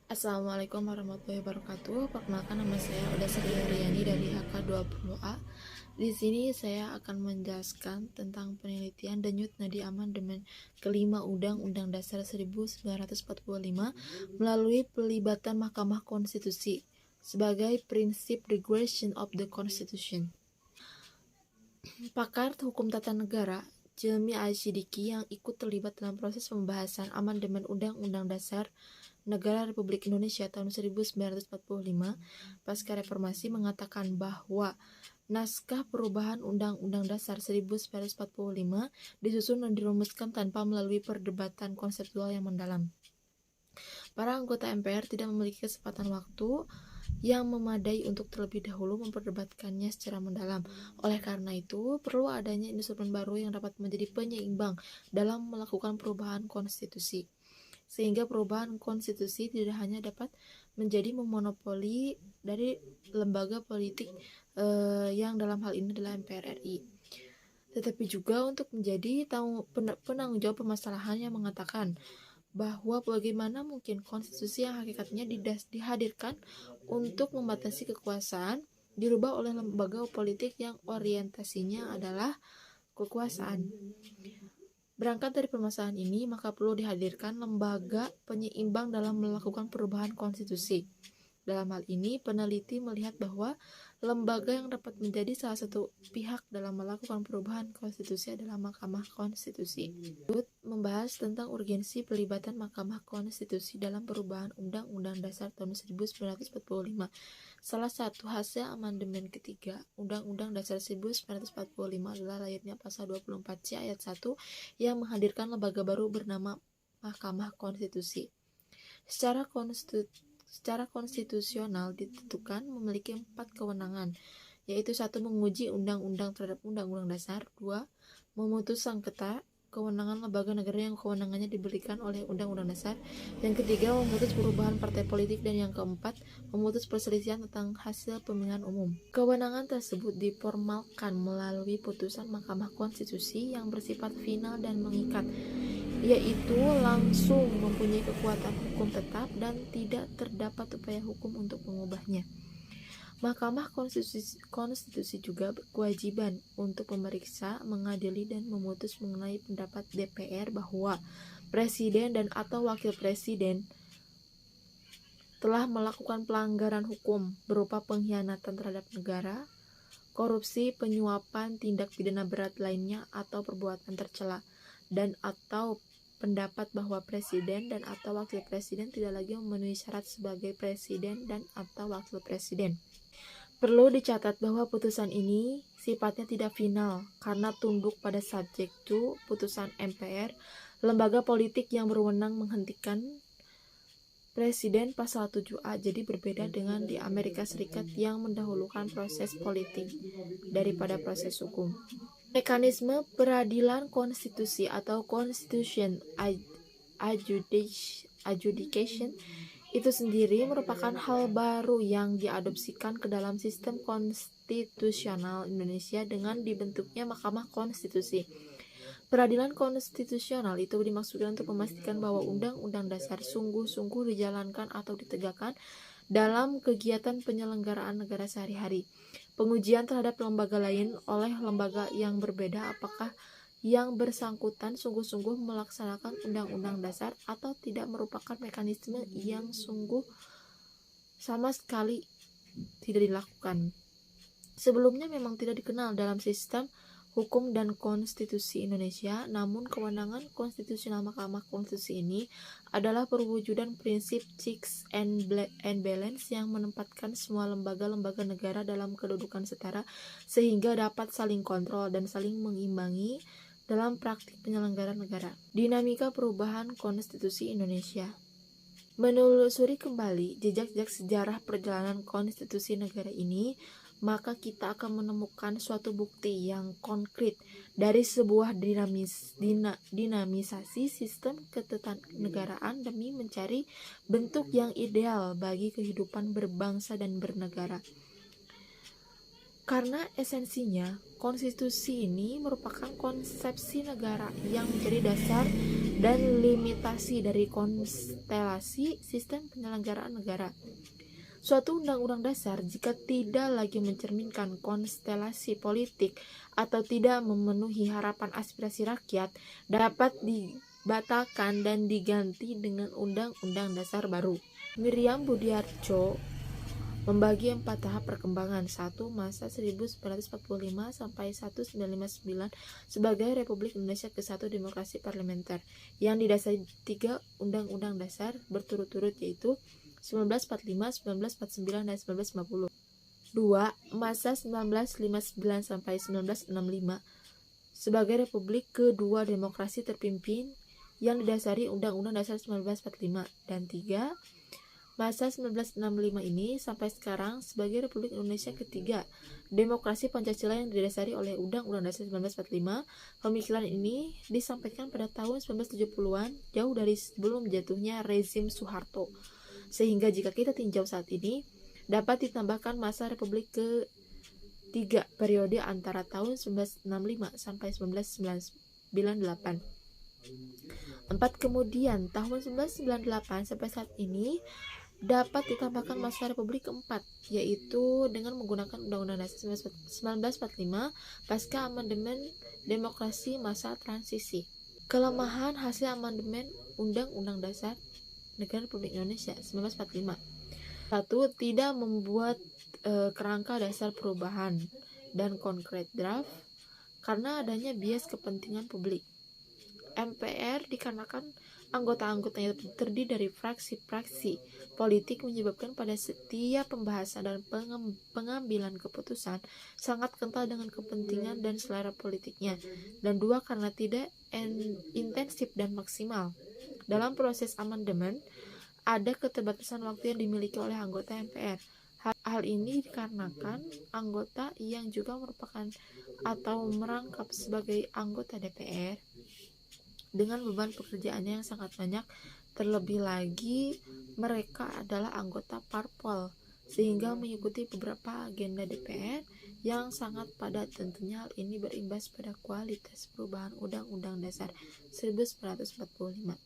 Assalamualaikum warahmatullahi wabarakatuh. Perkenalkan, nama saya Oda Sri Haryani dari HK20A. Di sini saya akan menjelaskan tentang penelitian denyut nadi amandemen kelima Undang-Undang Dasar 1945 melalui pelibatan Mahkamah Konstitusi sebagai prinsip regression of the Constitution. Pakar hukum tata negara Jelmi Al-Siddiqi yang ikut terlibat dalam proses pembahasan amandemen Undang-Undang Dasar Negara Republik Indonesia tahun 1945 pasca reformasi mengatakan bahwa naskah perubahan Undang-Undang Dasar 1945 disusun dan dirumuskan tanpa melalui perdebatan konseptual yang mendalam. Para anggota MPR tidak memiliki kesempatan waktu yang memadai untuk terlebih dahulu memperdebatkannya secara mendalam. Oleh karena itu, perlu adanya instrumen baru yang dapat menjadi penyeimbang dalam melakukan perubahan konstitusi, sehingga perubahan konstitusi tidak hanya dapat menjadi memonopoli dari lembaga politik yang dalam hal ini adalah MPR RI, tetapi juga untuk menjadi penanggung jawab permasalahan yang mengatakan bahwa bagaimana mungkin konstitusi yang hakikatnya dihadirkan untuk membatasi kekuasaan dirubah oleh lembaga politik yang orientasinya adalah kekuasaan. Berangkat dari permasalahan ini, maka perlu dihadirkan lembaga penyeimbang dalam melakukan perubahan konstitusi. Dalam hal ini, peneliti melihat bahwa lembaga yang dapat menjadi salah satu pihak dalam melakukan perubahan konstitusi adalah Mahkamah Konstitusi. Membahas tentang urgensi pelibatan Mahkamah Konstitusi dalam perubahan Undang-Undang Dasar tahun 1945. Salah satu hasil amandemen ketiga Undang-Undang Dasar 1945 adalah lahirnya pasal 24C ayat 1 yang menghadirkan lembaga baru bernama Mahkamah Konstitusi. Secara konstitusional ditentukan memiliki 4 kewenangan, yaitu 1. Menguji undang-undang terhadap undang-undang dasar. 2. Memutus sengketa kewenangan lembaga negara yang kewenangannya diberikan oleh undang-undang dasar. Yang ketiga, memutus perubahan partai politik. Dan yang keempat, memutus perselisihan tentang hasil pemilihan umum. Kewenangan tersebut diformalkan melalui putusan Mahkamah Konstitusi yang bersifat final dan mengikat, yaitu langsung mempunyai kekuatan hukum tetap dan tidak terdapat upaya hukum untuk mengubahnya. Mahkamah Konstitusi juga berkewajiban untuk memeriksa, mengadili, dan memutus mengenai pendapat DPR bahwa presiden dan atau wakil presiden telah melakukan pelanggaran hukum berupa pengkhianatan terhadap negara, korupsi, penyuapan, tindak pidana berat lainnya, atau perbuatan tercela, dan atau pendapat bahwa presiden dan atau wakil presiden tidak lagi memenuhi syarat sebagai presiden dan atau wakil presiden. Perlu dicatat bahwa putusan ini sifatnya tidak final karena tunduk pada subjektu putusan MPR, lembaga politik yang berwenang menghentikan presiden pasal 7A. Jadi berbeda dengan di Amerika Serikat yang mendahulukan proses politik daripada proses hukum. Mekanisme peradilan konstitusi atau constitution adjudication itu sendiri merupakan hal baru yang diadopsikan ke dalam sistem konstitusional Indonesia dengan dibentuknya Mahkamah Konstitusi. Peradilan konstitusional itu dimaksudkan untuk memastikan bahwa undang-undang dasar sungguh-sungguh dijalankan atau ditegakkan dalam kegiatan penyelenggaraan negara sehari-hari. Pengujian terhadap lembaga lain oleh lembaga yang berbeda apakah yang bersangkutan sungguh-sungguh melaksanakan undang-undang dasar atau tidak merupakan mekanisme yang sungguh sama sekali tidak dilakukan. Sebelumnya memang tidak dikenal dalam sistem hukum dan konstitusi Indonesia, namun kewenangan konstitusional Mahkamah Konstitusi ini adalah perwujudan prinsip checks and balance yang menempatkan semua lembaga-lembaga negara dalam kedudukan setara sehingga dapat saling kontrol dan saling mengimbangi dalam praktik penyelenggaraan negara. Dinamika perubahan konstitusi Indonesia. Menelusuri kembali jejak-jejak sejarah perjalanan konstitusi negara ini, maka kita akan menemukan suatu bukti yang konkret dari sebuah dinamisasi sistem ketatanegaraan demi mencari bentuk yang ideal bagi kehidupan berbangsa dan bernegara. Karena esensinya, konstitusi ini merupakan konsepsi negara yang menjadi dasar dan limitasi dari konstelasi sistem penyelenggaraan negara. Suatu undang-undang dasar jika tidak lagi mencerminkan konstelasi politik atau tidak memenuhi harapan aspirasi rakyat dapat dibatalkan dan diganti dengan undang-undang dasar baru. Miriam Budiarjo membagi 4 tahap perkembangan. 1. Masa 1945 sampai 1959 sebagai Republik Indonesia ke-1 demokrasi parlementer yang didasari 3 undang-undang dasar berturut-turut yaitu 1945, 1949, dan 1950. 2. Masa 1959 sampai 1965 sebagai Republik kedua demokrasi terpimpin yang didasari Undang-Undang Dasar 1945. Dan 3. Masa 1965 ini sampai sekarang sebagai Republik Indonesia ketiga, demokrasi Pancasila yang didasari oleh Undang-Undang Dasar 1945. Pemikiran ini disampaikan pada tahun 1970-an, jauh dari sebelum jatuhnya rezim Soeharto. Sehingga jika kita tinjau saat ini, dapat ditambahkan masa Republik ketiga periode antara tahun 1965 sampai 1998. 4. Kemudian tahun 1998 sampai saat ini dapat ditambahkan masa Republik keempat, yaitu dengan menggunakan Undang-Undang Dasar 1945 pasca amandemen demokrasi masa transisi. Kelemahan hasil amandemen Undang-Undang Dasar Negara Republik Indonesia 1945. 1. Tidak membuat kerangka dasar perubahan dan konkret draft karena adanya bias kepentingan publik. MPR dikarenakan anggota-anggotanya terdiri dari fraksi-fraksi politik menyebabkan pada setiap pembahasan dan pengambilan keputusan sangat kental dengan kepentingan dan selera politiknya. Dan 2. Karena tidak intensif dan maksimal. Dalam proses amandemen, ada keterbatasan waktu yang dimiliki oleh anggota MPR. Hal ini dikarenakan anggota yang juga merupakan atau merangkap sebagai anggota DPR dengan beban pekerjaannya yang sangat banyak, terlebih lagi mereka adalah anggota parpol sehingga mengikuti beberapa agenda DPR yang sangat padat. Tentunya hal ini berimbas pada kualitas perubahan Undang-Undang Dasar 1945.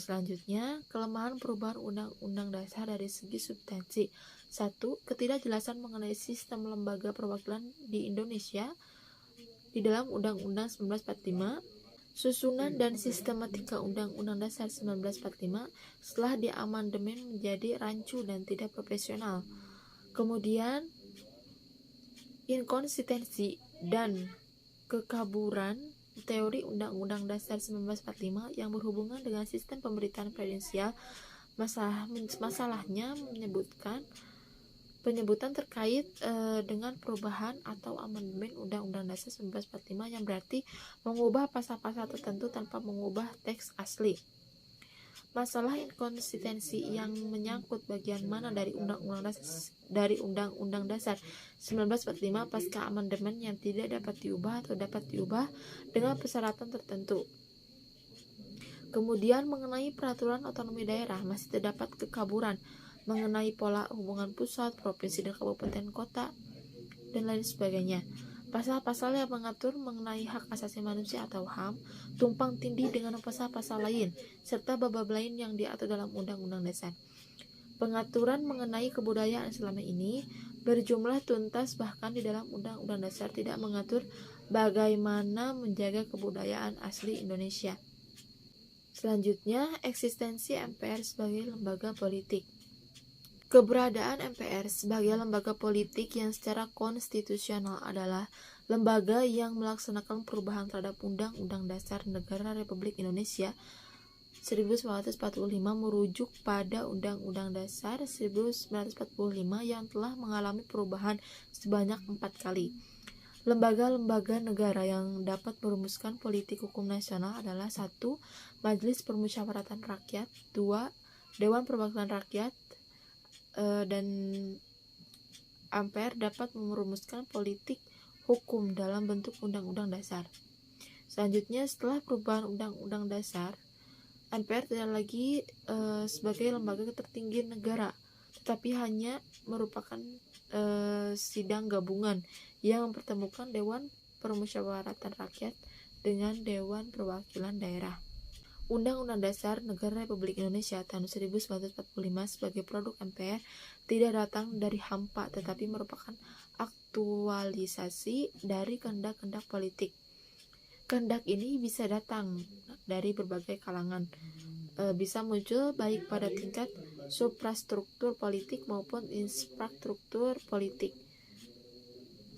Selanjutnya, kelemahan perubahan Undang-Undang Dasar dari segi substansi. 1. Ketidakjelasan mengenai sistem lembaga perwakilan di Indonesia di dalam Undang-Undang 1945. Susunan dan sistematika Undang-Undang Dasar 1945 setelah diamandemen menjadi rancu dan tidak profesional. Kemudian, inkonsistensi dan kekaburan teori Undang-Undang Dasar 1945 yang berhubungan dengan sistem pemerintahan presidensial. Masalahnya penyebutan terkait dengan perubahan atau amandemen Undang-Undang Dasar 1945 yang berarti mengubah pasal-pasal tertentu tanpa mengubah teks asli. Masalah inkonsistensi yang menyangkut bagian mana dari Undang-Undang Dasar 1945 pasca amandemen yang tidak dapat diubah atau dapat diubah dengan persyaratan tertentu. Kemudian mengenai peraturan otonomi daerah masih terdapat kekaburan mengenai pola hubungan pusat, provinsi, dan kabupaten kota, dan lain sebagainya. Pasal-pasal yang mengatur mengenai hak asasi manusia atau HAM tumpang tindih dengan pasal-pasal lain, serta bab-bab lain yang diatur dalam Undang-Undang Dasar. Pengaturan mengenai kebudayaan selama ini berjumlah tuntas, bahkan di dalam Undang-Undang Dasar tidak mengatur bagaimana menjaga kebudayaan asli Indonesia. Selanjutnya, eksistensi MPR sebagai lembaga politik. Keberadaan MPR sebagai lembaga politik yang secara konstitusional adalah lembaga yang melaksanakan perubahan terhadap Undang-Undang Dasar Negara Republik Indonesia 1945 merujuk pada Undang-Undang Dasar 1945 yang telah mengalami perubahan sebanyak 4 kali. Lembaga-lembaga negara yang dapat merumuskan politik hukum nasional adalah 1. Majelis Permusyawaratan Rakyat, 2. Dewan Perwakilan Rakyat, dan MPR dapat merumuskan politik hukum dalam bentuk undang-undang dasar. Selanjutnya, setelah perubahan undang-undang dasar, MPR tidak lagi sebagai lembaga tertinggi negara, tetapi hanya merupakan sidang gabungan yang mempertemukan Dewan Permusyawaratan Rakyat dengan Dewan Perwakilan Daerah. Undang-Undang Dasar Negara Republik Indonesia tahun 1945 sebagai produk MPR tidak datang dari hampa, tetapi merupakan aktualisasi dari kehendak-kehendak politik. Kehendak ini bisa datang dari berbagai kalangan, bisa muncul baik pada tingkat suprastruktur politik maupun infrastruktur politik.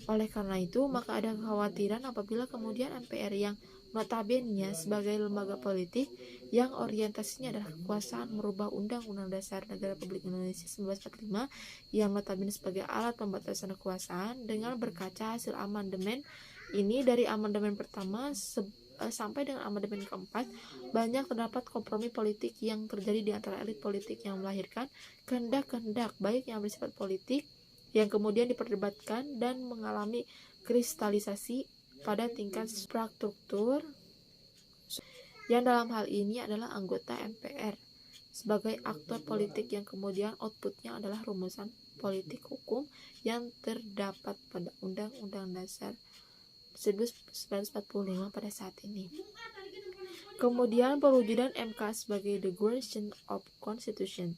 Oleh karena itu, maka ada kekhawatiran apabila kemudian MPR yang notabene sebagai lembaga politik yang orientasinya adalah kekuasaan merubah Undang-Undang Dasar Negara Republik Indonesia 1945 yang notabene sebagai alat pembatasan kekuasaan dengan berkaca hasil amandemen ini dari amandemen pertama sampai dengan amandemen keempat, banyak terdapat kompromi politik yang terjadi di antara elit politik yang melahirkan kehendak-kehendak baik yang bersifat politik yang kemudian diperdebatkan dan mengalami kristalisasi pada tingkat struktur yang dalam hal ini adalah anggota MPR sebagai aktor politik yang kemudian outputnya adalah rumusan politik hukum yang terdapat pada Undang-Undang Dasar 1945 pada saat ini. Kemudian perwujudan MK sebagai the creation of Constitution.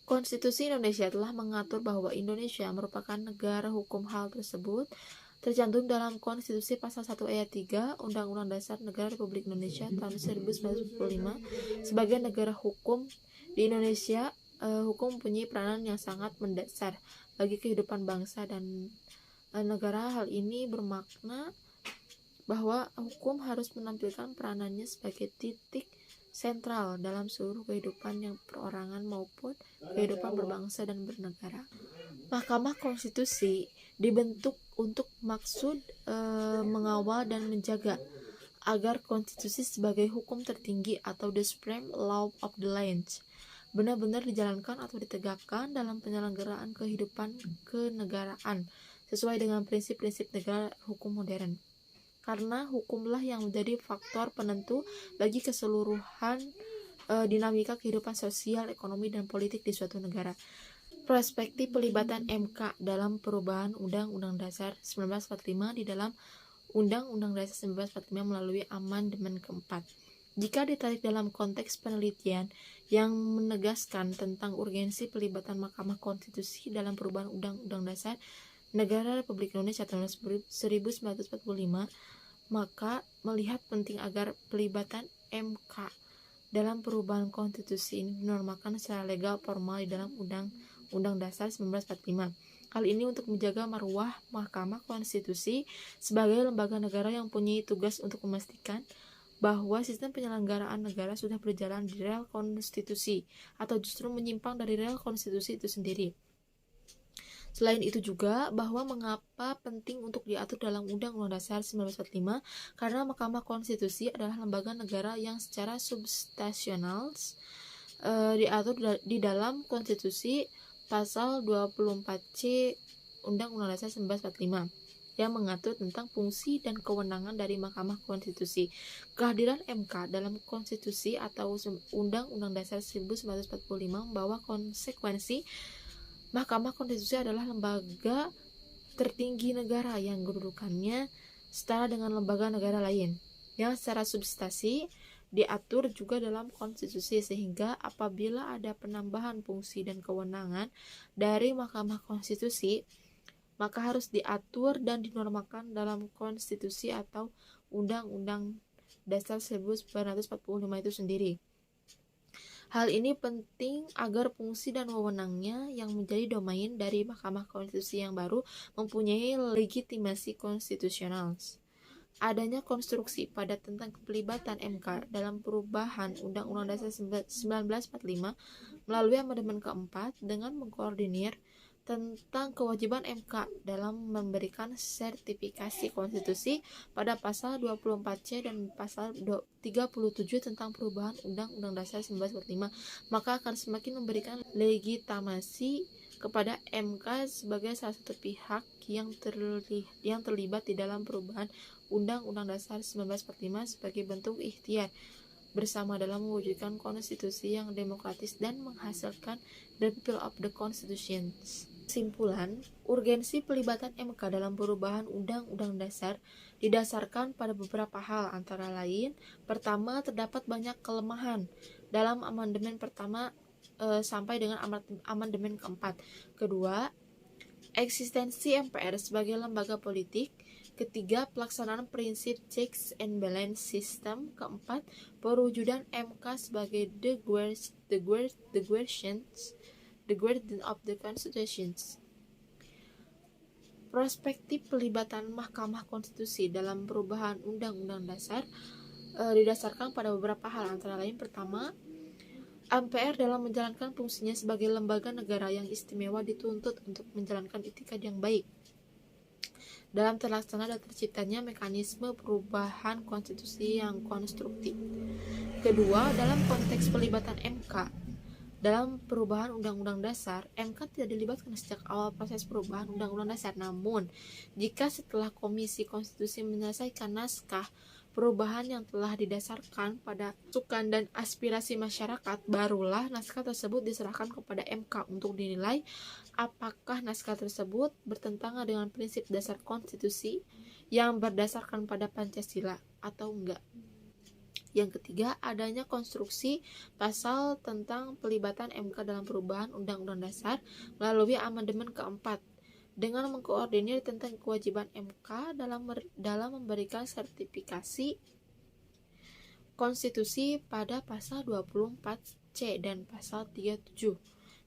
Konstitusi Indonesia telah mengatur bahwa Indonesia merupakan negara hukum. Hal tersebut tercantum dalam Konstitusi Pasal 1 Ayat 3 Undang-Undang Dasar Negara Republik Indonesia tahun 1945 sebagai negara hukum. Di Indonesia, hukum mempunyai peranan yang sangat mendasar bagi kehidupan bangsa dan negara. Hal ini bermakna bahwa hukum harus menampilkan peranannya sebagai titik sentral dalam seluruh kehidupan yang perorangan maupun kehidupan berbangsa dan bernegara. Mahkamah Konstitusi dibentuk untuk maksud mengawal dan menjaga agar konstitusi sebagai hukum tertinggi atau the supreme law of the land benar-benar dijalankan atau ditegakkan dalam penyelenggaraan kehidupan kenegaraan sesuai dengan prinsip-prinsip negara hukum modern. Karena hukumlah yang menjadi faktor penentu bagi keseluruhan dinamika kehidupan sosial, ekonomi, dan politik di suatu negara. Perspektif pelibatan MK dalam perubahan Undang-Undang Dasar 1945 di dalam Undang-Undang Dasar 1945 melalui amandemen keempat. Jika ditarik dalam konteks penelitian yang menegaskan tentang urgensi pelibatan Mahkamah Konstitusi dalam perubahan Undang-Undang Dasar Negara Republik Indonesia tahun 1945, maka melihat penting agar pelibatan MK dalam perubahan konstitusi ini dinormalkan secara legal formal di dalam Undang-Undang Dasar 1945. Hal ini untuk menjaga marwah Mahkamah Konstitusi sebagai lembaga negara yang punya tugas untuk memastikan bahwa sistem penyelenggaraan negara sudah berjalan di rel konstitusi atau justru menyimpang dari rel konstitusi itu sendiri. Selain itu juga bahwa mengapa penting untuk diatur dalam Undang-Undang Dasar 1945 karena Mahkamah Konstitusi adalah lembaga negara yang secara substansional diatur di dalam Konstitusi Pasal 24C Undang-Undang Dasar 1945 yang mengatur tentang fungsi dan kewenangan dari Mahkamah Konstitusi. Kehadiran MK dalam Konstitusi atau Undang-Undang Dasar 1945 membawa konsekuensi Mahkamah Konstitusi adalah lembaga tertinggi negara yang kedudukannya setara dengan lembaga negara lain yang secara substansi diatur juga dalam konstitusi, sehingga apabila ada penambahan fungsi dan kewenangan dari Mahkamah Konstitusi maka harus diatur dan dinormalkan dalam konstitusi atau Undang-Undang Dasar 1945 itu sendiri. Hal ini penting agar fungsi dan wewenangnya yang menjadi domain dari Mahkamah Konstitusi yang baru mempunyai legitimasi konstitusional. Adanya konstruksi pada tentang pelibatan MK dalam perubahan Undang-Undang Dasar 1945 melalui amandemen keempat dengan mengkoordinir tentang kewajiban MK dalam memberikan sertifikasi konstitusi pada pasal 24C dan pasal 37 tentang perubahan Undang-Undang Dasar 1945, maka akan semakin memberikan legitimasi kepada MK sebagai salah satu pihak yang terlibat di dalam perubahan Undang-Undang Dasar 1945 sebagai bentuk ikhtiar bersama dalam mewujudkan konstitusi yang demokratis dan menghasilkan the people of the constitution. Kesimpulan, urgensi pelibatan MK dalam perubahan Undang-Undang Dasar didasarkan pada beberapa hal, antara lain, pertama, terdapat banyak kelemahan dalam amandemen pertama sampai dengan amandemen keempat. Kedua, eksistensi MPR sebagai lembaga politik. Ketiga, pelaksanaan prinsip checks and balance system. Keempat, perwujudan MK sebagai the guardian of the constitutions. Perspektif pelibatan Mahkamah Konstitusi dalam perubahan Undang-Undang Dasar didasarkan pada beberapa hal, antara lain, pertama, MPR dalam menjalankan fungsinya sebagai lembaga negara yang istimewa dituntut untuk menjalankan itikad yang baik dalam terlaksana dan terciptanya mekanisme perubahan konstitusi yang konstruktif. Kedua, dalam konteks pelibatan MK dalam perubahan Undang-Undang Dasar, MK tidak dilibatkan sejak awal proses perubahan Undang-Undang Dasar. Namun, jika setelah Komisi Konstitusi menyelesaikan naskah perubahan yang telah didasarkan pada masukan dan aspirasi masyarakat, barulah naskah tersebut diserahkan kepada MK untuk dinilai apakah naskah tersebut bertentangan dengan prinsip dasar konstitusi yang berdasarkan pada Pancasila atau enggak. Yang ketiga, adanya konstruksi pasal tentang pelibatan MK dalam perubahan Undang-Undang Dasar melalui amandemen keempat dengan mengkoordinir tentang kewajiban MK dalam memberikan sertifikasi konstitusi pada pasal 24C dan pasal 37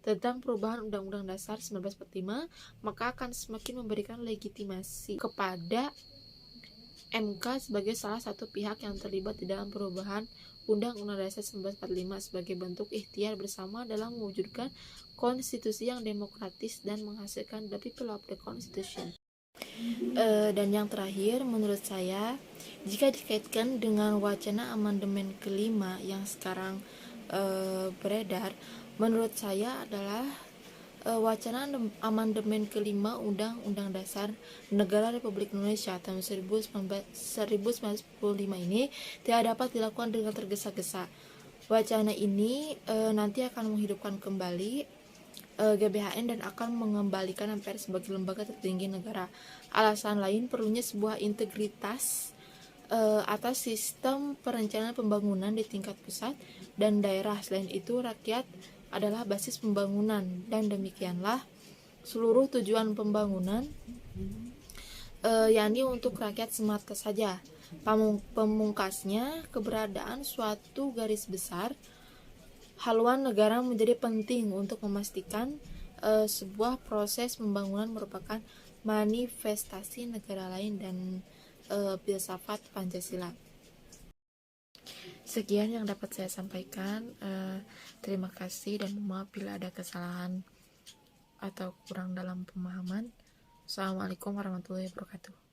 tentang perubahan Undang-Undang Dasar 1945, maka akan semakin memberikan legitimasi kepada MK sebagai salah satu pihak yang terlibat di dalam perubahan Undang-Undang Dasar 1945 sebagai bentuk ikhtiar bersama dalam mewujudkan konstitusi yang demokratis dan menghasilkan the people of the constitution. Dan yang terakhir, menurut saya, jika dikaitkan dengan wacana amandemen kelima yang sekarang beredar, menurut saya adalah wacana amandemen kelima Undang-Undang Dasar Negara Republik Indonesia tahun 1945 ini tidak dapat dilakukan dengan tergesa-gesa. Wacana ini nanti akan menghidupkan kembali GBHN dan akan mengembalikan MPR sebagai lembaga tertinggi negara. Alasan lain perlunya sebuah integritas atas sistem perencanaan pembangunan di tingkat pusat dan daerah. Selain itu, rakyat adalah basis pembangunan, dan demikianlah seluruh tujuan pembangunan yakni untuk rakyat semata saja. Pemungkasnya, keberadaan suatu garis besar haluan negara menjadi penting untuk memastikan sebuah proses pembangunan merupakan manifestasi negara lain dan filsafat Pancasila. Sekian yang dapat saya sampaikan. Terima kasih dan maaf bila ada kesalahan atau kurang dalam pemahaman. Assalamualaikum warahmatullahi wabarakatuh.